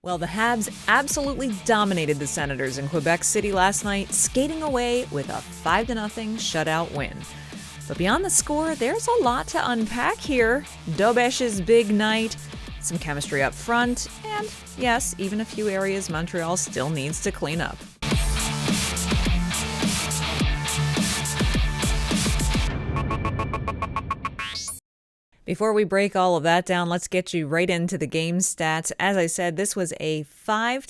Well, the Habs absolutely dominated the Senators in Quebec City last night, skating away with a 5-0 shutout win. But beyond the score, there's a lot to unpack here. Dobes' big night, some chemistry up front, and yes, even a few areas Montreal still needs to clean up. Before we break all of that down, let's get you right into the game stats. As I said, this was a 5-0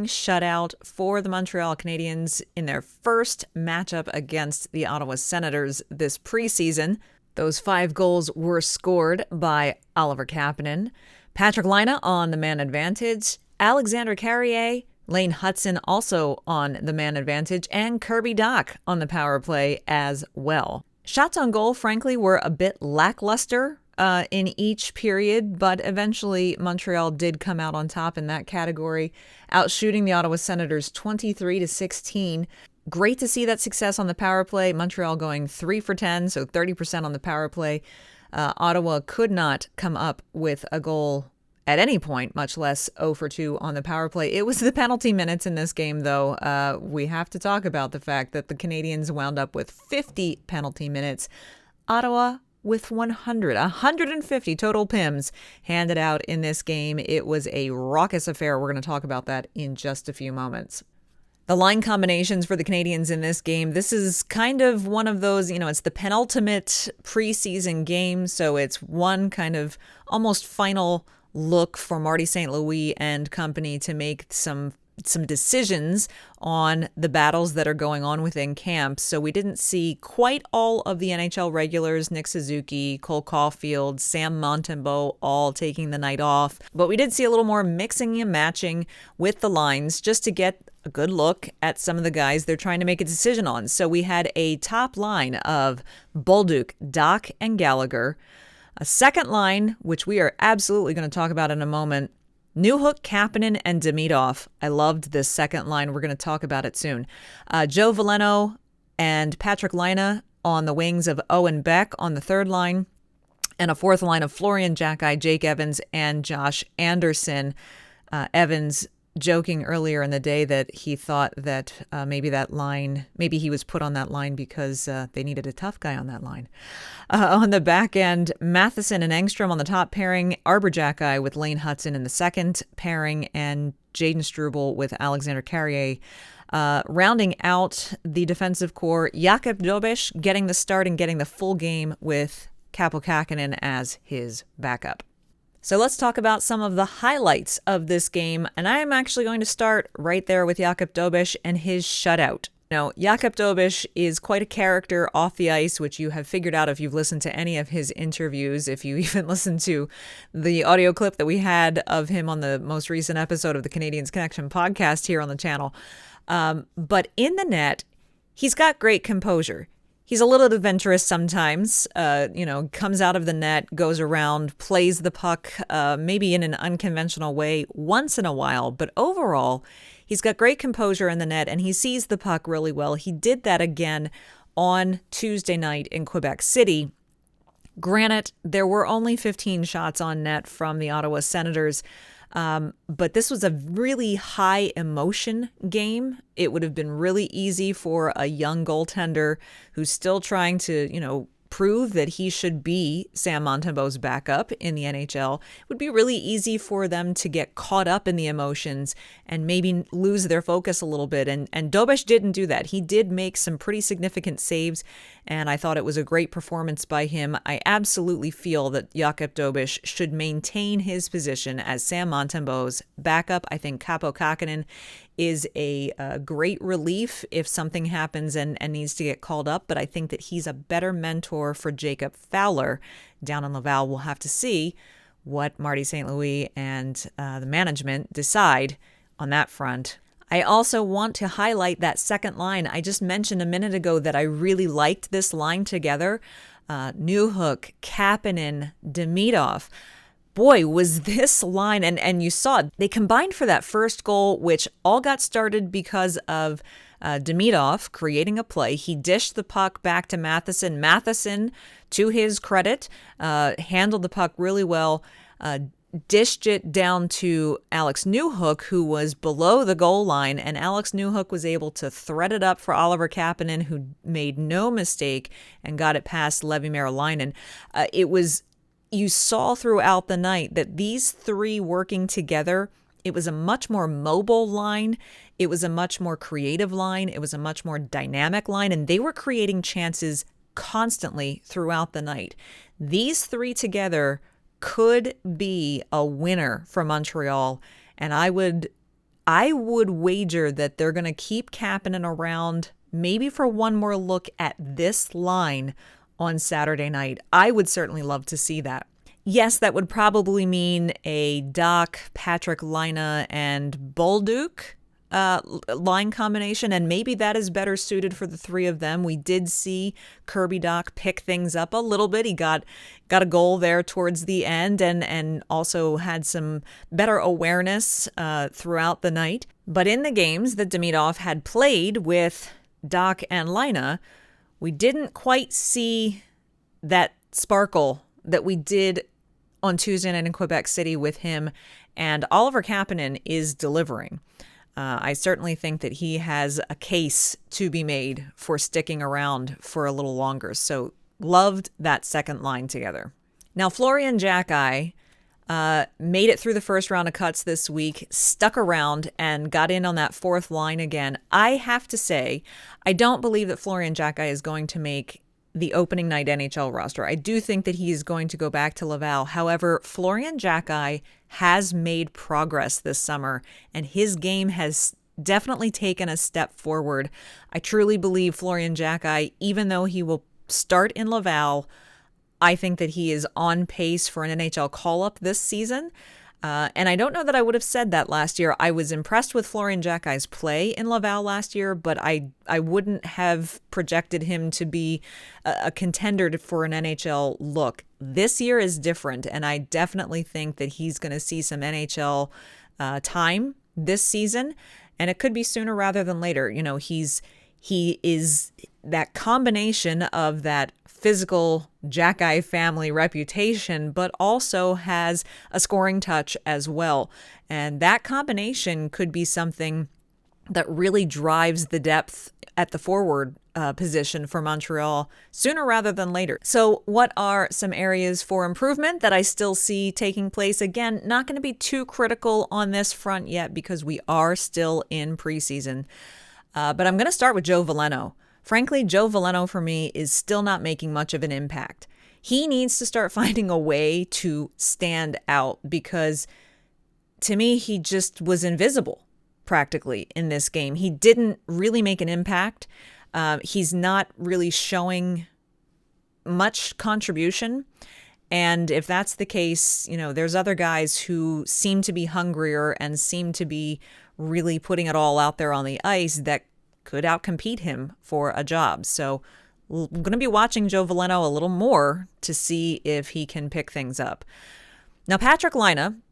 shutout for the Montreal Canadiens in their first matchup against the Ottawa Senators this preseason. Those 5 goals were scored by Oliver Kapanen, Patrik Laine on the man advantage, Alexander Carrier, Lane Hutson also on the man advantage, and Kirby Dach on the power play as well. Shots on goal, frankly, were a bit lackluster in each period, but eventually Montreal did come out on top in that category, outshooting the Ottawa Senators 23-16. Great to see that success on the power play. Montreal going 3 for 10, so 30% on the power play. Ottawa could not come up with a goal at any point, much less 0 for 2 on the power play. It was the penalty minutes in this game, though. We have to talk about the fact that the Canadiens wound up with 50 penalty minutes. Ottawa with 150 total PIMs handed out in this game. It was a raucous affair. We're going to talk about that in just a few moments. The line combinations for the Canadiens in this game, this is kind of one of those, it's the penultimate preseason game, so it's one kind of almost final look for Marty St. Louis and company to make some decisions on the battles that are going on within camp. So we didn't see quite all of the NHL regulars, Nick Suzuki, Cole Caulfield, Sam Montembeault, all taking the night off. But we did see a little more mixing and matching with the lines just to get a good look at some of the guys they're trying to make a decision on. So we had a top line of Bolduc, Dach, and Gallagher. A second line, which we are absolutely going to talk about in a moment, Newhook, Kapanen, and Demidov. I loved this second line. We're going to talk about it soon. Joe Veleno and Patrik Laine on the wings of Owen Beck on the third line. And a fourth line of Florian Xhekaj, Jake Evans, and Josh Anderson. Evans joking earlier in the day that he thought that maybe he was put on that line because they needed a tough guy on that line. On the back end, Matheson and Engstrom on the top pairing, Arber Xhekaj with Lane Hutson in the second pairing, and Jaden Struble with Alexander Carrier. Rounding out the defensive core, Jakub Dobes getting the start and getting the full game with Kaapo Kähkönen as his backup. So let's talk about some of the highlights of this game, and I'm actually going to start right there with Jakub Dobes and his shutout. Now, Jakub Dobes is quite a character off the ice, which you have figured out if you've listened to any of his interviews, if you even listened to the audio clip that we had of him on the most recent episode of the Canadiens Connection podcast here on the channel. But in the net, he's got great composure. He's a little adventurous sometimes, comes out of the net, goes around, plays the puck, maybe in an unconventional way once in a while. But overall, he's got great composure in the net, and he sees the puck really well. He did that again on Tuesday night in Quebec City. Granted, there were only 15 shots on net from the Ottawa Senators, but this was a really high emotion game. It would have been really easy for a young goaltender who's still trying to, prove that he should be Sam Montembeault's backup in the NHL. It would be really easy for them to get caught up in the emotions and maybe lose their focus a little bit. And Dobes didn't do that. He did make some pretty significant saves, and I thought it was a great performance by him. I absolutely feel that Jakub Dobes should maintain his position as Sam Montembeault's backup. I think Kaapo Kähkönen is a great relief if something happens and needs to get called up, but I think that he's a better mentor for Jacob Fowler down in Laval. We'll have to see what Marty St. Louis and the management decide on that front. I also want to highlight that second line. I just mentioned a minute ago that I really liked this line together. Newhook, Kapanen, Demidov. Boy, was this line, and you saw it, they combined for that first goal, which all got started because of Demidov creating a play. He dished the puck back to Matheson. Matheson, to his credit, handled the puck really well. dished it down to Alex Newhook, who was below the goal line, and Alex Newhook was able to thread it up for Oliver Kapanen, who made no mistake and got it past Levi Merolainen. You saw throughout the night that these three working together, it was a much more mobile line. It was a much more creative line. It was a much more dynamic line, and they were creating chances constantly throughout the night. These three together could be a winner for Montreal, and I would wager that they're going to keep Kapanen around maybe for one more look at this line on Saturday night. I would certainly love to see that. Yes, that would probably mean a Doc, Patrick Laine, and Bolduc line combination, and maybe that is better suited for the three of them. We did see Kirby Dach pick things up a little bit. He got a goal there towards the end and also had some better awareness throughout the night. But in the games that Demidov had played with Dach and Laine, we didn't quite see that sparkle that we did on Tuesday night in Quebec City with him, and Oliver Kapanen is delivering. I certainly think that he has a case to be made for sticking around for a little longer. So loved that second line together. Now, Florian Xhekaj made it through the first round of cuts this week, stuck around, and got in on that fourth line again. I have to say, I don't believe that Florian Xhekaj is going to make the opening night NHL roster. I do think that he is going to go back to Laval. However, Florian Xhekaj has made progress this summer, and his game has definitely taken a step forward. I truly believe Florian Xhekaj, even though he will start in Laval, I think that he is on pace for an NHL call-up this season. And I don't know that I would have said that last year. I was impressed with Florian Xhekaj's play in Laval last year, but I wouldn't have projected him to be a contender for an NHL look. This year is different, and I definitely think that he's going to see some NHL time this season, and it could be sooner rather than later. You know, he is that combination of that physical Xhekaj family reputation, but also has a scoring touch as well. And that combination could be something that really drives the depth at the forward position for Montreal sooner rather than later. So what are some areas for improvement that I still see taking place? Again, not going to be too critical on this front yet because we are still in preseason. But I'm going to start with Joe Veleno. Frankly, Joe Veleno for me is still not making much of an impact. He needs to start finding a way to stand out because to me, he just was invisible practically in this game. He didn't really make an impact. He's not really showing much contribution. And if that's the case, you know, there's other guys who seem to be hungrier and seem to be really putting it all out there on the ice that could outcompete him for a job. So we're going to be watching Joe Veleno a little more to see if he can pick things up. Now, Patrick Laine,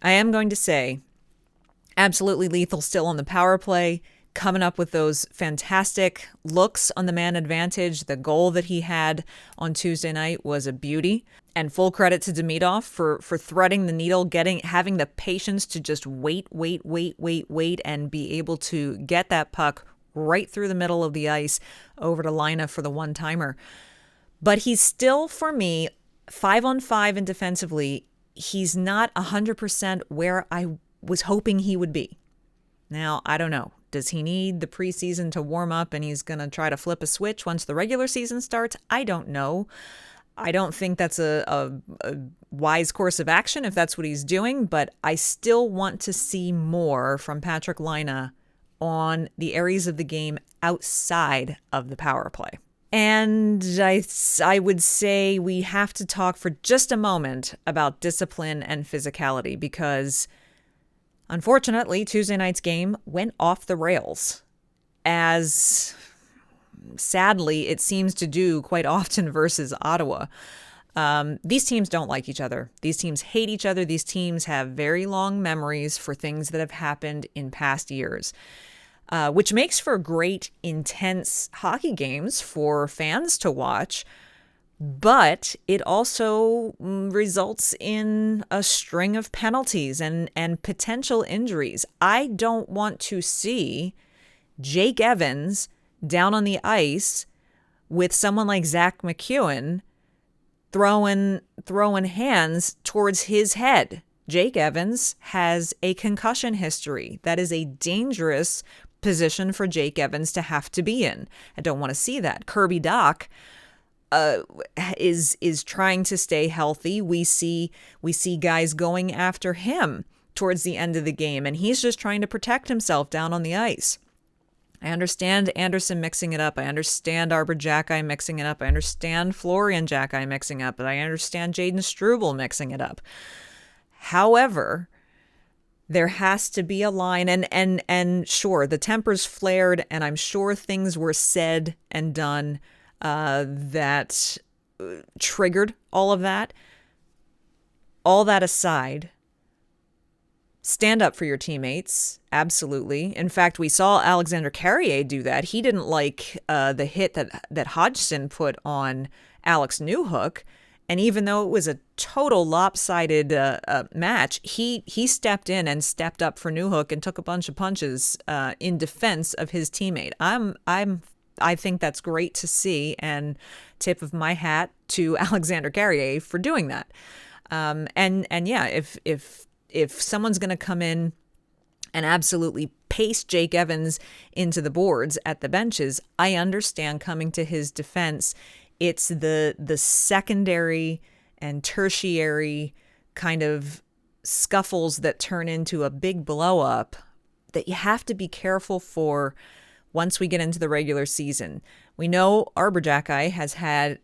I am going to say, absolutely lethal still on the power play, coming up with those fantastic looks on the man advantage. The goal that he had on Tuesday night was a beauty. And full credit to Demidov for threading the needle, having the patience to just wait, and be able to get that puck right through the middle of the ice over to Laine for the one-timer. But he's still, for me, 5-on-5 and defensively, he's not 100% where I was hoping he would be. Now, I don't know. Does he need the preseason to warm up and he's going to try to flip a switch once the regular season starts? I don't know. I don't think that's a wise course of action if that's what he's doing, but I still want to see more from Patrick Laine on the areas of the game outside of the power play. And I would say we have to talk for just a moment about discipline and physicality because, unfortunately, Tuesday night's game went off the rails, as sadly it seems to do quite often versus Ottawa. These teams don't like each other. These teams hate each other. These teams have very long memories for things that have happened in past years, which makes for great, intense hockey games for fans to watch. But it also results in a string of penalties and potential injuries. I don't want to see Jake Evans down on the ice with someone like Zach McEwen throwing hands towards his head. Jake Evans has a concussion history. That is a dangerous position for Jake Evans to have to be in. I don't want to see that. Kirby Dach is trying to stay healthy. We see guys going after him towards the end of the game, and he's just trying to protect himself down on the ice. I understand Anderson mixing it up. I understand Xhekaj mixing it up. I understand Florian Xhekaj mixing up. And I understand Jaden Struble mixing it up. However, there has to be a line. And sure, the tempers flared, and I'm sure things were said and done that triggered all of that. All that aside, stand up for your teammates. Absolutely. In fact, we saw Alexander Carrier do that. He didn't like the hit that Hodgson put on Alex Newhook. And even though it was a total lopsided match, he stepped in and stepped up for Newhook and took a bunch of punches in defense of his teammate. I think that's great to see, and tip of my hat to Alexander Carrier for doing that. And yeah, if someone's going to come in and absolutely paste Jake Evans into the boards at the benches, I understand coming to his defense. It's the secondary and tertiary kind of scuffles that turn into a big blow up that you have to be careful for once we get into the regular season. We know Xhekaj has had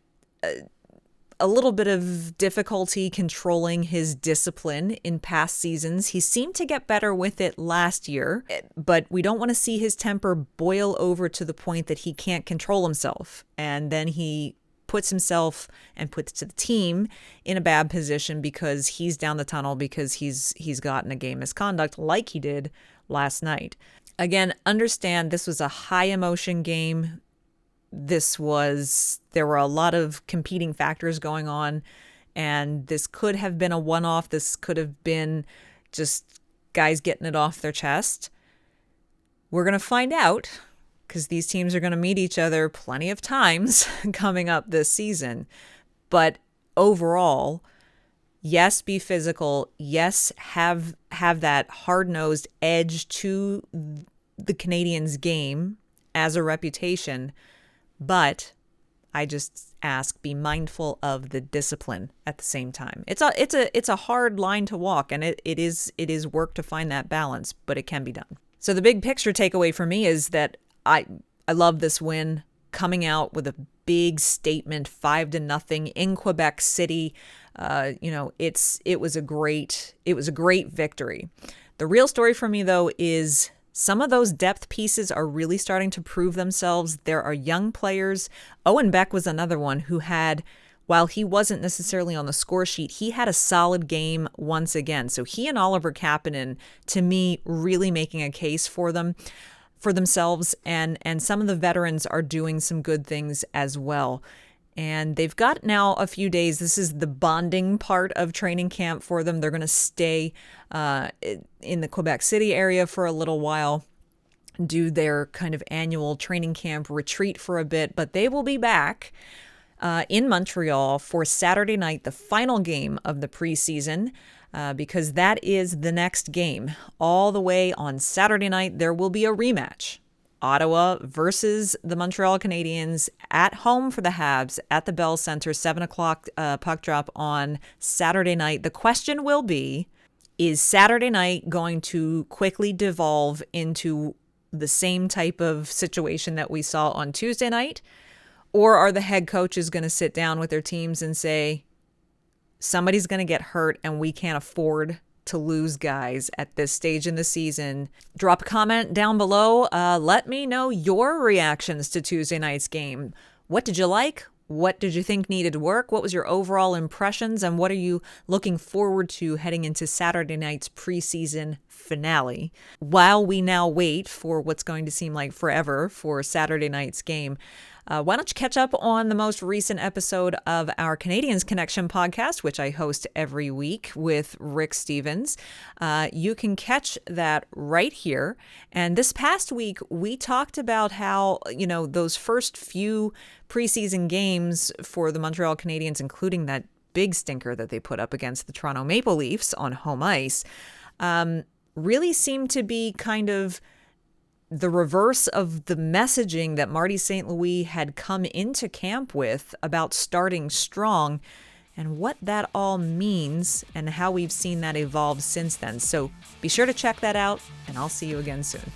a little bit of difficulty controlling his discipline in past seasons. He seemed to get better with it last year, but we don't want to see his temper boil over to the point that he can't control himself. And then he puts himself and puts the team in a bad position because he's down the tunnel because he's gotten a game misconduct like he did last night. Again, understand this was a high emotion game. There were a lot of competing factors going on, and this could have been a one-off. This could have been just guys getting it off their chest. We're going to find out because these teams are going to meet each other plenty of times coming up this season. But overall, yes, be physical. Yes, have that hard-nosed edge to the Canadiens' game as a reputation. But I just ask, be mindful of the discipline at the same time. It's a hard line to walk, and it is work to find that balance, but it can be done. So the big picture takeaway for me is that I love this win, coming out with a big statement, 5-0 in Quebec City. It was a great victory. The real story for me though is some of those depth pieces are really starting to prove themselves. There are young players. Owen Beck was another one who had, while he wasn't necessarily on the score sheet, he had a solid game once again. So he and Oliver Kapanen, to me, really making a case for themselves. And some of the veterans are doing some good things as well. And they've got now a few days. This is the bonding part of training camp for them. They're going to stay in the Quebec City area for a little while, do their kind of annual training camp retreat for a bit. But they will be back in Montreal for Saturday night, the final game of the preseason, because that is the next game. All the way on Saturday night, there will be a rematch. Ottawa versus the Montreal Canadiens at home for the Habs at the Bell Centre, 7 o'clock puck drop on Saturday night. The question will be, is Saturday night going to quickly devolve into the same type of situation that we saw on Tuesday night? Or are the head coaches going to sit down with their teams and say, somebody's going to get hurt and we can't afford to lose guys at this stage in the season? Drop a comment down below. Let me know your reactions to Tuesday night's game. What did you like? What did you think needed work? What was your overall impressions? And what are you looking forward to heading into Saturday night's preseason finale. While we now wait for what's going to seem like forever for Saturday night's game, why don't you catch up on the most recent episode of our Canadiens Connection podcast, which I host every week with Rick Stevens. You can catch that right here. And this past week, we talked about how, those first few preseason games for the Montreal Canadiens, including that big stinker that they put up against the Toronto Maple Leafs on home ice, really seemed to be kind of the reverse of the messaging that Marty St. Louis had come into camp with about starting strong, and what that all means and how we've seen that evolve since then. So be sure to check that out, and I'll see you again soon.